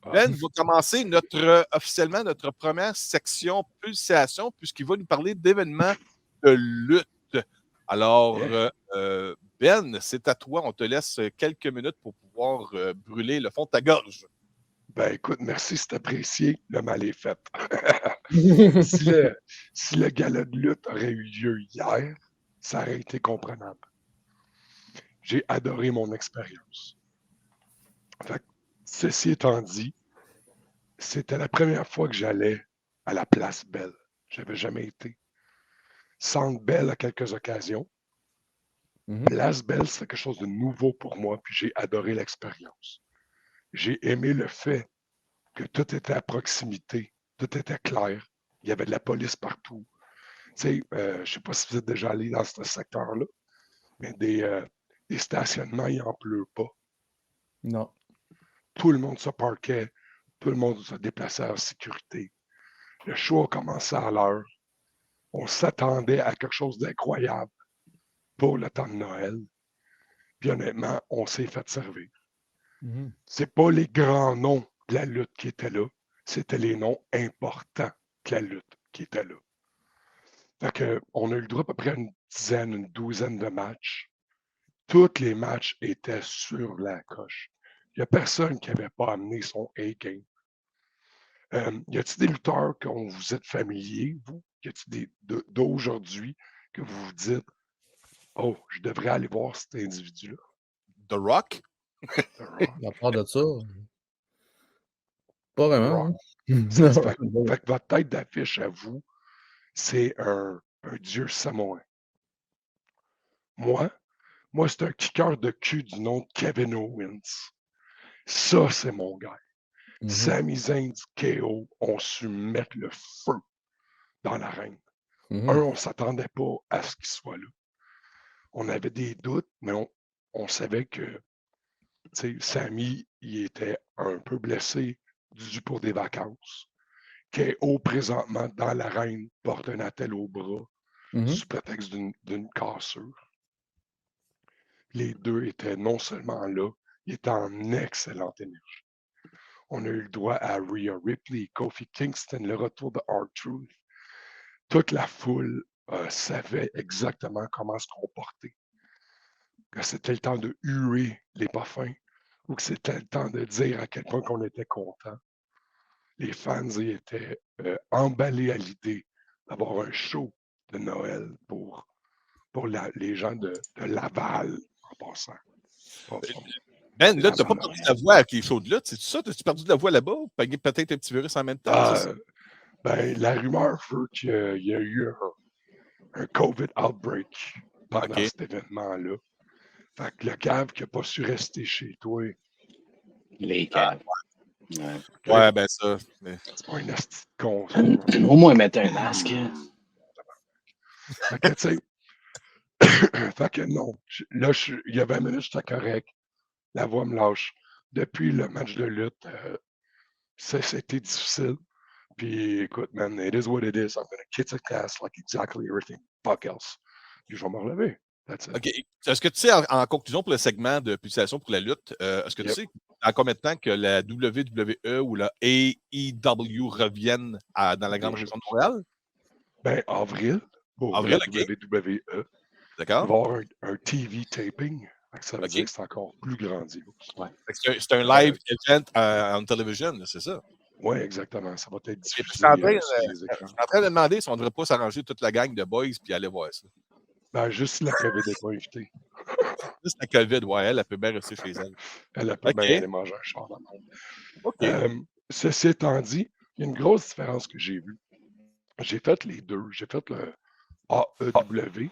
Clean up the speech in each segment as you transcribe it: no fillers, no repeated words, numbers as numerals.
Ah. Ben va commencer officiellement notre première section pulsation, puisqu'il va nous parler d'événements de lutte. Alors, Yeah. Ben, c'est à toi. On te laisse quelques minutes pour pouvoir brûler le fond de ta gorge. Ben écoute, merci, c'est apprécié. Le mal est fait. si, le, si le gala de lutte aurait eu lieu hier, ça aurait été comprenable. J'ai adoré mon expérience. Fait que, ceci étant dit, c'était la première fois que j'allais à la Place Belle. J'avais jamais été. Centre Belle à quelques occasions. Mhm. Place Belle, c'est quelque chose de nouveau pour moi, puis j'ai adoré l'expérience. J'ai aimé le fait que tout était à proximité, tout était clair. Il y avait de la police partout. Tu sais, je ne sais pas si vous êtes déjà allé dans ce secteur-là, mais des stationnements, il n'en pleut pas. Non. Tout le monde se parquait, tout le monde se déplaçait en sécurité. Le show a commencé à l'heure. On s'attendait à quelque chose d'incroyable pour le temps de Noël. Puis honnêtement, on s'est fait servir. Mhm. C'est pas les grands noms de la lutte qui étaient là, c'était les noms importants de la lutte qui étaient là. Fait que, on a eu le droit à peu près à une dizaine, une douzaine de matchs. Tous les matchs étaient sur la coche. Il n'y a personne qui n'avait pas amené son A-game. Y a-t-il des lutteurs dont vous êtes familiers, vous? Y a-t-il d'aujourd'hui que vous vous dites, oh, je devrais aller voir cet individu-là? The Rock? The Rock. À part de ça, pas The vraiment. Rock. Hein. Fait que votre tête d'affiche à vous, c'est un dieu samoan. Moi, c'est un kicker de cul du nom de Kevin Owens. Ça, c'est mon gars. Mhm. Sami Zayn du KO ont su mettre le feu dans l'arène. Mhm. On ne s'attendait pas à ce qu'il soit là. On avait des doutes, mais on savait que Sami, il était un peu blessé dû pour des vacances. KO, présentement, dans l'arène, porte un attel au bras Mhm. sous prétexte d'une cassure. Les deux étaient non seulement là, ils étaient en excellente énergie. On a eu le droit à Rhea Ripley, Kofi Kingston, le retour de R-Truth. Toute la foule savait exactement comment se comporter. Que c'était le temps de huer les parfums ou que c'était le temps de dire à quel point qu'on était content. Les fans y étaient emballés à l'idée d'avoir un show de Noël pour les gens de Laval, en passant. Ben, là, tu n'as pas perdu Laval-Laurier. la voix avec les shows de lutte, c'est ça? T'as-tu perdu de la voix là-bas? Peut-être un petit virus en même temps, c'est ça? Ben, la rumeur veut qu'il y a eu un COVID outbreak pendant OK. cet événement-là. Fait que le cave qui n'a pas su rester chez toi, Les caves. Ouais. Ouais, ben ça. c'est pas un asti de con. Au moins, mettre un masque. Fait que, tu sais, fait que non. Là, il y a 20 minutes, j'étais correct. La voix me lâche. Depuis le match de lutte, c'était difficile. Puis écoute, man, it is what it is. I'm gonna kick its ass like exactly everything fuck else. Puis je vais me relever. That's it. OK. Est-ce que tu sais, en conclusion pour le segment de pulsation pour la lutte, est-ce que tu Yep. sais en combien de temps que la WWE ou la AEW reviennent dans la grande région de Montréal? Ben, avril, pour Avril, la OK. WWE, il va y D'accord? avoir un TV taping. Fait que ça veut OK. dire que c'est encore plus grandiose. Ouais. C'est un live event on television, c'est ça? Oui, exactement. Ça va être OK. Je diffusé sur les suis écrans. en train de demander si on ne devrait pas s'arranger toute la gang de boys puis aller voir ça. Ben, juste si la COVID n'est pas invitée. Juste la COVID, ouais, elle peut bien rester chez elle. Elle peut OK. bien aller manger un char dans le monde. OK. Ceci étant dit, il y a une grosse différence que j'ai vue. J'ai fait les deux. J'ai fait le AEW,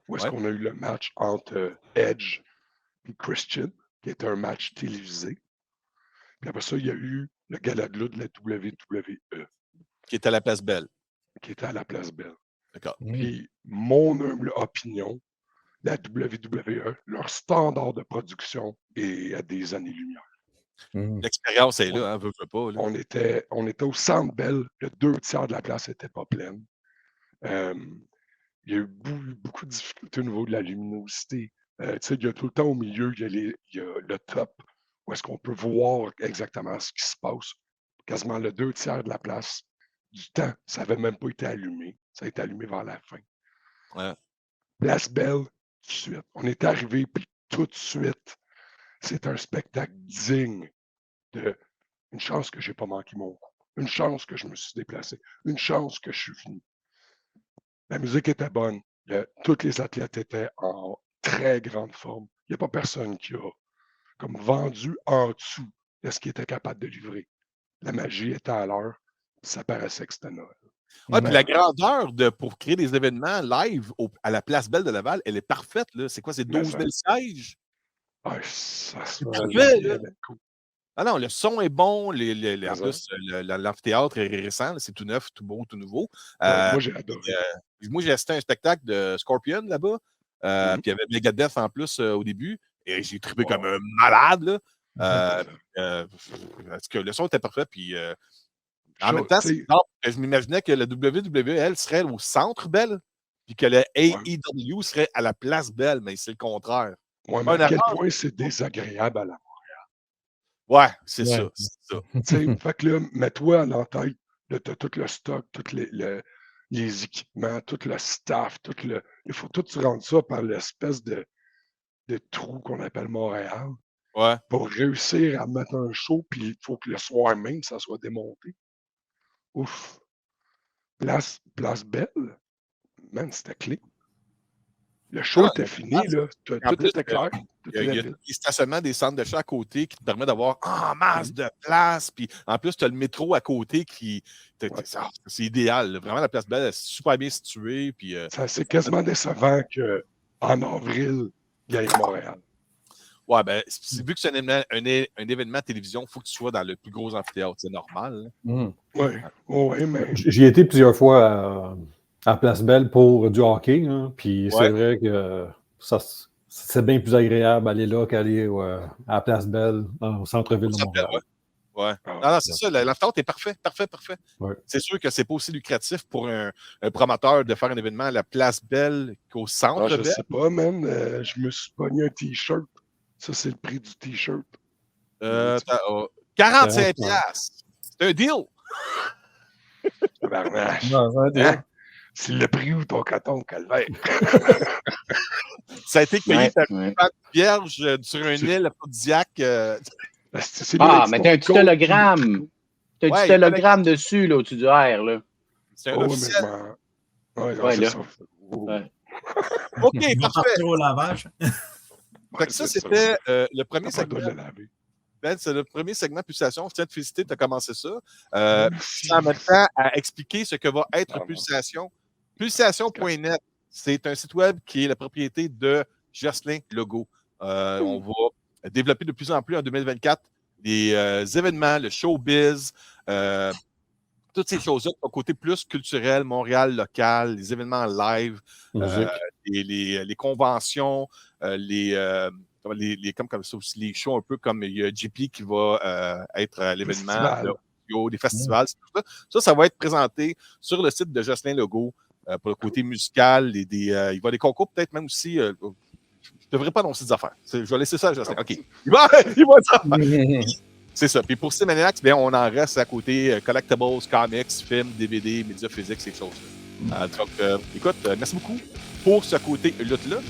où est-ce Ouais. qu'on a eu le match entre Edge et Christian, qui était un match télévisé. Puis après ça, il y a eu le gala de lutte de la WWE, Qui est à la place Belle. qui était à la Place Belle. D'accord. Mhm. Puis, mon humble opinion, la WWE, leur standard de production est à des années-lumière. Mhm. L'expérience est là, hein, veut pas. Là. On était au Centre Bell, le 2 tiers de la place n'était pas pleine. Euh, il y a eu beaucoup de difficultés au niveau de la luminosité. Tu sais, il y a tout le temps au milieu, il y a le top, où est-ce qu'on peut voir exactement ce qui se passe. quasiment le 2 tiers de la place du temps. Ça n'avait même pas été allumé. Ça a été allumé vers la fin. Ouais. Place Belle, tout de suite. On est arrivé, puis tout de suite, c'est un spectacle digne de une chance que je n'ai pas manqué mon coup. Une chance que je me suis déplacé. Une chance que je suis venu. La musique était bonne. Tous les athlètes étaient en très grande forme. Il n'y a pas personne qui a comme vendu en dessous de ce qu'il était capable de livrer. La magie était à l'heure. Ça paraissait que c'était Noël. Ouais, puis la grandeur pour créer des événements live à la Place Belle de Laval, elle est parfaite. Là. C'est quoi? C'est 12 000 sièges? Ah, ça se parfait, là. Ah non, le son est bon. En plus, l'amphithéâtre est récent. C'est tout neuf, tout beau, tout nouveau. Moi, j'ai adoré. Moi, j'ai assisté à un spectacle de Scorpion là-bas. Puis il y avait Megadeth en plus au début. Et j'ai trippé comme un malade. Là. Parce que le son était parfait. Puis en même temps, je m'imaginais que la WWE, elle, serait au Centre Bell. Puis que le AEW serait à la Place Belle. Mais c'est le contraire. Ouais, mais à quel point c'est désagréable à la Ouais, c'est ça. Fait que là, mets-toi en tête, tu as tout le stock, tous les équipements, tout le staff, il faut tout rendre ça par l'espèce de trou qu'on appelle Montréal. Ouais. Pour réussir à mettre un show, puis il faut que le soir même, ça soit démonté. Ouf. Place Belle, man, c'était clé. Le show était fini, là. Tout était clair. Il y a des stationnements des centres de chat à côté qui te permettent d'avoir en masse de place. Puis en plus, tu as le métro à côté qui. C'est idéal. Là. Vraiment, la Place Belle est super bien située. Puis, c'est quasiment décevant qu'en avril, il y ait Montréal. Ouais, ben, vu que c'est un événement télévision, il faut que tu sois dans le plus gros amphithéâtre. C'est normal. Oui, mais. J'y ai été plusieurs fois à Place Belle pour du hockey. Hein, puis c'est vrai que c'est bien plus agréable d'aller là qu'aller à Place Belle, au centre-ville de Montréal. Ouais. Non, c'est ça. L'amphithéâtre est parfait. Ouais. C'est sûr que c'est pas aussi lucratif pour un promoteur de faire un événement à la Place Belle qu'au centre Belle. Je sais pas, man. Je me suis pogné un T-shirt. Ça, c'est le prix du T-shirt. 45$. C'est un deal. Tabarnache. C'est le prix ou ton coton, calvaire. Ça a été payé par une vierge sur une île aphrodisiaque. Mais t'as un petit hologramme. T'as un petit hologramme dessus, là, au-dessus du R, là. C'est un officiel. Ouais, là. OK, parfait. Au lavage. Fait que ça, c'était le premier segment. Ben, c'est le premier segment Pulsation. Je tiens à te féliciter, tu as commencé ça. En même temps, à expliquer ce que va être Pulsation. Pulsation.net, c'est un site web qui est la propriété de Jocelyn Legault. On va développer de plus en plus en 2024 des événements, le showbiz, toutes ces choses-là, au côté plus culturel, Montréal, local, les événements live, les conventions, comme ça aussi, les shows un peu comme il y a JP qui va être à l'événement, des festivals, tout ça. Ça va être présenté sur le site de Jocelyn Legault pour le côté musical. Il va y avoir des concours, peut-être même aussi. Je ne devrais pas annoncer des affaires. Je vais laisser ça à Jocelyn. OK. Il va c'est ça. Puis pour Cinemaniacs, on en reste à côté collectibles, comics, films, DVD, médias physiques, ces choses-là. Donc, écoute, merci beaucoup pour ce côté lutte-là.